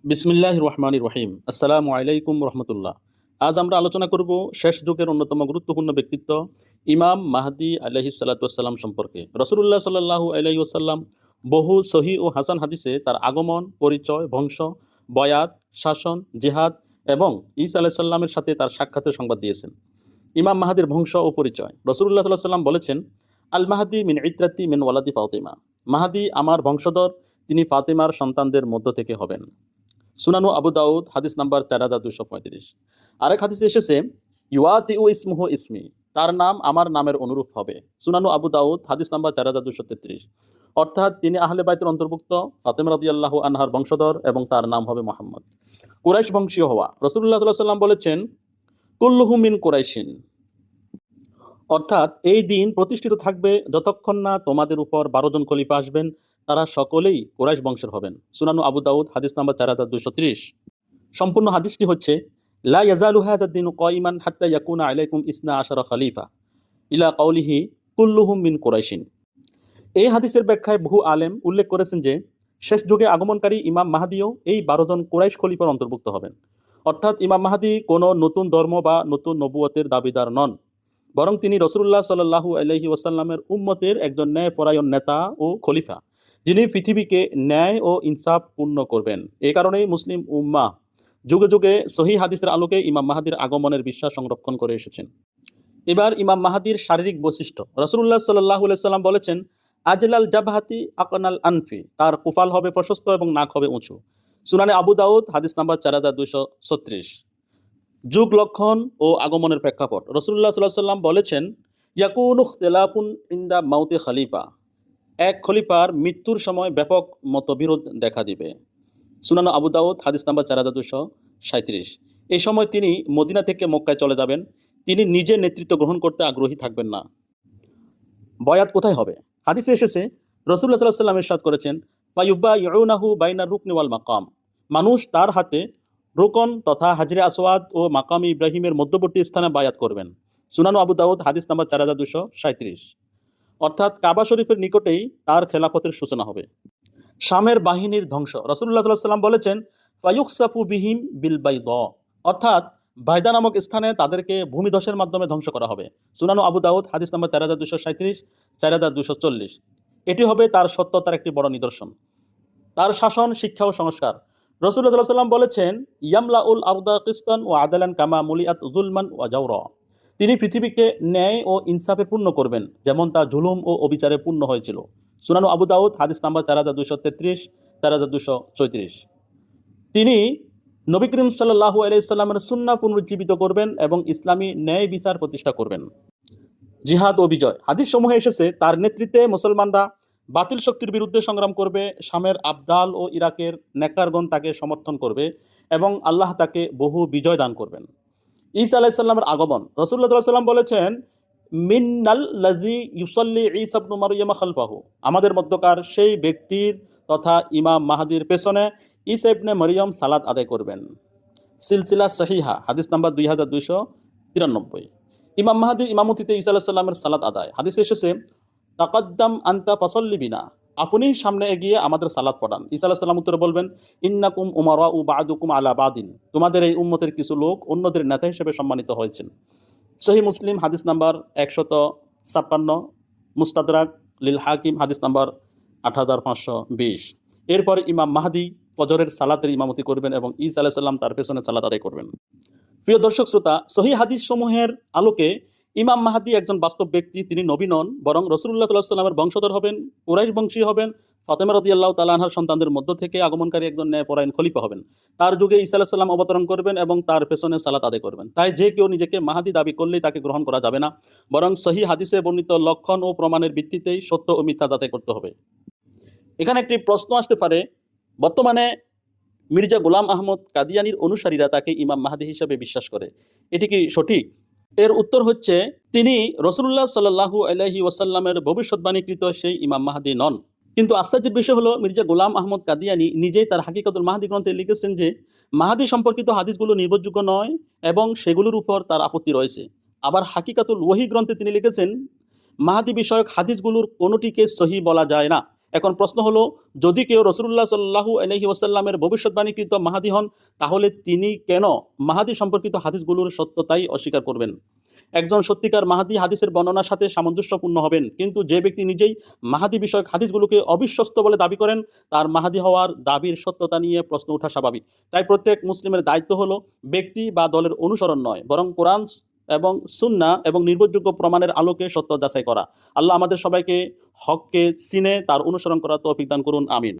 বিসমিল্লাহির রহমানির রহিম। আসসালামু আলাইকুম রহমতুল্লাহ। আজ আমরা আলোচনা করব শেষ যুগের অন্যতম গুরুত্বপূর্ণ ব্যক্তিত্ব ইমাম মাহদি আলাইহিস সালাতু ওয়াসসালাম সম্পর্কে। রাসূলুল্লাহ সাল্লাল্লাহু আলাইহি ওয়াসাল্লাম বহু সহিহ ও হাসান হাদিসে তার আগমন, পরিচয়, বংশ, বয়াত, শাসন, জিহাদ এবং ঈসা আলাইহিস সালামের সাথে তার সাক্ষাতের সংবাদ দিয়েছেন। ইমাম মাহদির বংশ ও পরিচয়। রাসূলুল্লাহ সাল্লাল্লাহু আলাইহি ওয়াসাল্লাম বলেছেন, আল মাহদি মিন ইত্রাতি মিন ওয়ালাদি ফাতিমা। মাহদি আমার বংশধর, তিনি ফাতিমার সন্তানদের মধ্য থেকে হবেন। সুনানু আবু দাউদ হাদিস নাম্বার 4235। আরেক হাদিসে এসেছে, ইউয়াতিউ ইসমুহু ইসমি, তার নাম আমার নামের অনুরূপ হবে। সুনানু আবু দাউদ হাদিস নাম্বার 4233। অর্থাৎ তিনি আহলে বাইতের অন্তর্ভুক্ত, ফাতেমা রাদিয়াল্লাহু আনহার বংশধর এবং তার নাম হবে মুহাম্মদ। কুরাইশ বংশীয় হওয়া। রাসূলুল্লাহ সাল্লাল্লাহু আলাইহি ওয়াসাল্লাম বলেছেন, কুল্লুহুম মিন কুরাইশিন, অর্থাৎ এই দিন প্রতিষ্ঠিত থাকবে যতক্ষণ না তোমাদের উপর 12 জন খলিফা আসবেন, তারা সকলেই কুরাইশ বংশের হবেন। সুনানু আবু দাউদ হাদিস নাম্বার 4230। সম্পূর্ণ হাদিসটি হচ্ছে, লা ইয়াজালু হাযা দ্বীনু কায়িমান হাত্তা ইয়াকুনা আলাইকুম ইসনা আশারা খলিফা ইলা কাউলিহি কুল্লুহুম মিন কুরাইশিন। এই হাদিসের ব্যাখ্যায় বহু আলেম উল্লেখ করেছেন যে শেষ যুগে আগমনকারী ইমাম মাহদিও এই 12 জন কুরাইশ খলিফার অন্তর্ভুক্ত হবেন। অর্থাৎ ইমাম মাহদি কোনো নতুন ধর্ম বা নতুন নবুয়তের দাবিদার নন, বরং তিনি রাসূলুল্লাহ সাল্লাল্লাহু আলাইহি ওয়াসাল্লামের উম্মতের একজন ন্যায়পরায়ণ নেতা ও খলিফা, যিনি পৃথিবীকে ন্যায় ও ইনসাফ পূর্ণ করবেন। এই কারণেই মুসলিম উম্মাহ যুগে যুগে সহিহ হাদিসের আলোকে ইমাম মাহদির আগমনের বিশ্বাস সংরক্ষণ করে এসেছেন। এবার ইমাম মাহদির শারীরিক বৈশিষ্ট্য। রাসূলুল্লাহ সাল্লাল্লাহু আলাইহি ওয়াসাল্লাম বলেছেন, আজলাল জাবহাতি আকনাল আনফি, তার কুফাল হবে প্রশস্ত এবং নাক হবে উঁচু। সুনানে আবু দাউদ হাদিস নাম্বার 4236। যুগ লক্ষণ ও আগমনের প্রেক্ষাপট। রাসূলুল্লাহ সাল্লাল্লাহু আলাইহি ওয়াসাল্লাম বলেছেন, ইয়াকুনু ইখতিলাফুন ইনদা মাউতি খলিফা, এক খলিফার মৃত্যুর সময় ব্যাপক মতবিরোধ দেখা দিবে। সুনান আবু দাউদ হাদিস নাম্বার 4237। এই সময় তিনি মদিনা থেকে মক্কায় চলে যাবেন। তিনি নিজে নেতৃত্ব গ্রহণ করতে আগ্রহী থাকবেন না। বয়াত কোথায় হবে? হাদিসে এসেছে, রাসূলুল্লাহ সাল্লাল্লাহু আলাইহি ওয়াসাল্লাম ইরশাদ করেছেন, ফায়ুবাইউনাহু বাইনা রুকনি ওয়াল মাকাম, মানুষ তার হাতে রুকন তথা হাজরে আসওয়াদ ও মাকাম ইব্রাহিমের মধ্যবর্তী স্থানে বায়াত করবেন। সুনানু আবু দাউদ হাদিস নাম্বার 4237। অর্থাৎ কাবা শরীফের নিকটেই তার খেলাফতের সূচনা হবে। শামের বাহিনীর ধ্বংস। রাসূলুল্লাহ সাল্লাল্লাহু আলাইহি ওয়াসাল্লাম বলেছেন, ফায়ুখসাফু বিহিম বিল বাইদা, অর্থাৎ বাইদা নামক স্থানে তাদেরকে ভূমিধসের মাধ্যমে ধ্বংস করা হবে। সুনানু আবু দাউদ হাদিস নাম্বার 4237, 4240। এটি হবে তার সত্যতার একটি বড় নিদর্শন। তার শাসন, শিক্ষা ও সংস্কার। রাসূলুল্লাহ সাল্লাল্লাহু আলাইহি ওয়াসাল্লাম বলেছেন, ইয়ামলাউল আরদা কিসতান ওয়া আদালান কামা মুলিআত যুলমান ওয়া জাওরা, তিনি পৃথিবীকে ন্যায় ও ইনসাফে পূর্ণ করবেন যেমন তা জুলুম ও অবিচারে পূর্ণ হয়েছিল। সুনানু আবু দাউদ হাদিস নাম্বার 4233, 4234। তিনি নবী করিম সাল্লাল্লাহু আলাইহি সাল্লামের সুন্নাহ পুনরুজ্জীবিত করবেন এবং ইসলামী ন্যায় বিচার প্রতিষ্ঠা করবেন। জিহাদ ও বিজয়। হাদিস সমূহে এসেছে, তার নেতৃত্বে মুসলমানরা বাতিল শক্তির বিরুদ্ধে সংগ্রাম করবে। শামের আবদাল ও ইরাকের নেককারগণ তাকে সমর্থন করবে এবং আল্লাহ তাকে বহু বিজয় দান করবেন। ঈসা আলাইহিস সালামের আগমন। রাসূলুল্লাহ সাল্লাল্লাহু আলাইহি ওয়াসাল্লাম বলেছেন, মিন্নাল্লাযী ইউসাল্লি ঈসা ইবনু মারইয়াম খালফাহু, আমাদের মধ্যকার সেই ব্যক্তির তথা ইমাম মাহদির পেছনে ঈসা ইবনে মারইয়াম সালাত আদায় করবেন। সিলসিলা সহিহা হাদিস নাম্বার 2293। ইমাম মাহদির ইমামতিতে ঈসা আলাইহিস সালামের সালাত আদায়। হাদিসে এসেছে, তাকাদ্দাম আনতা ফাসাল্লি বিনা, আপনি সামনে এগিয়ে আমাদের সালাত পড়ান। ঈসা আলাইহিস সালাম উত্তরে বলবেন, ইন্নাকুম উমারাউ বা'দুকুম আলা বাদিন, তোমাদের এই উম্মতের কিছু লোক অন্যদের নেতা হিসেবে সম্মানিত হয়েছেন। সহিহ মুসলিম হাদিস নাম্বার 156, মুস্তাদরাক লিল হাকিম হাদিস নাম্বার 8520। এরপর ইমাম মাহদি ফজরের সালাতের ইমামতি করবেন এবং ঈসা আলাইহিস সালাম তার পেছনে সালাত আদায় করবেন। প্রিয় দর্শক শ্রোতা, সহিহ হাদিস সমূহের আলোকে ইমাম মাহদি একজন বাস্তব ব্যক্তি। তিনি নবী নন, বরং রাসূলুল্লাহ সাল্লাল্লাহু আলাইহি ওয়াসাল্লামের বংশধর হবেন, কুরাইশ বংশী হবেন, ফাতেমা রাদিয়াল্লাহু তাআলা আনহার সন্তানদের মধ্য থেকে আগমনকারী একজন ন্যায়পরায়ণ খলিফা হবেন। তার যুগে ঈসা আলাইহিস সালাম অবতরণ করবেন এবং তার পেছনে সালাত আদায় করবেন। তাই যে কেউ নিজেকে মাহদি দাবি করলেই তাকে গ্রহণ করা যাবে না, বরং সহিহ হাদিসে বর্ণিত লক্ষণ ও প্রমাণের ভিত্তিতেই সত্য ও মিথ্যা যাচাই করতে হবে। এখানে একটি প্রশ্ন আসতে পারে, বর্তমানে মির্জা গোলাম আহমদ কাদিয়ানীর অনুসারীরা তাকে ইমাম মাহদি হিসেবে বিশ্বাস করে, এটি কি সঠিক? এর উত্তর হচ্ছে, তিনি রাসূলুল্লাহ সাল্লাল্লাহু আলাইহি ওয়াসাল্লামের ভবিষ্যদ্বাণীকৃত সেই ইমাম মাহদি নন। কিন্তু আশ্চর্যের বিষয় হলো, মির্জা গোলাম আহমদ কাদিয়ানী নিজেই তার হাকিকাতুল মাহদি গ্রন্থে লিখেছেন যে মাহদি সম্পর্কিত হাদিসগুলো নির্ভরযোগ্য নয় এবং সেগুলোর উপর তার আপত্তি রয়েছে। আবার হাকিকাতুল ওয়াহি গ্রন্থে তিনি লিখেছেন, মাহদি বিষয়ক হাদিসগুলোর কোনোটিকে সহিহ বলা যায় না এখন প্রশ্ন হলো, যদি কেউ রাসূলুল্লাহ সাল্লাল্লাহু আলাইহি ওয়াসাল্লামের ভবিষ্যদ্বাণীকৃত মাহাদী হন, তাহলে তিনি কেন মাহাদী সম্পর্কিত হাদিসগুলোর সত্যতাই অস্বীকার করবেন? একজন সত্যিকার মাহাদী হাদিসের বর্ণনার সাথে সামঞ্জস্যপূর্ণ হবেন, কিন্তু যে ব্যক্তি নিজেই মাহাদী বিষয়ক হাদিসগুলোকে অবিশ্বস্ত বলে দাবি করেন, তার মাহাদী হওয়ার দাবির সত্যতা নিয়ে প্রশ্ন ওঠা স্বাভাবিক। তাই প্রত্যেক মুসলিমের দায়িত্ব হলো ব্যক্তি বা দলের অনুসরণ নয়, বরং কোরআন এবং সুন্নাহ এবং নির্ভরযোগ্য প্রমাণের আলোকে সত্য যাচাই করা। আল্লাহ আমাদের সবাইকে হককে চিনে তার অনুসরণ করার তৌফিক দান করুন। আমিন।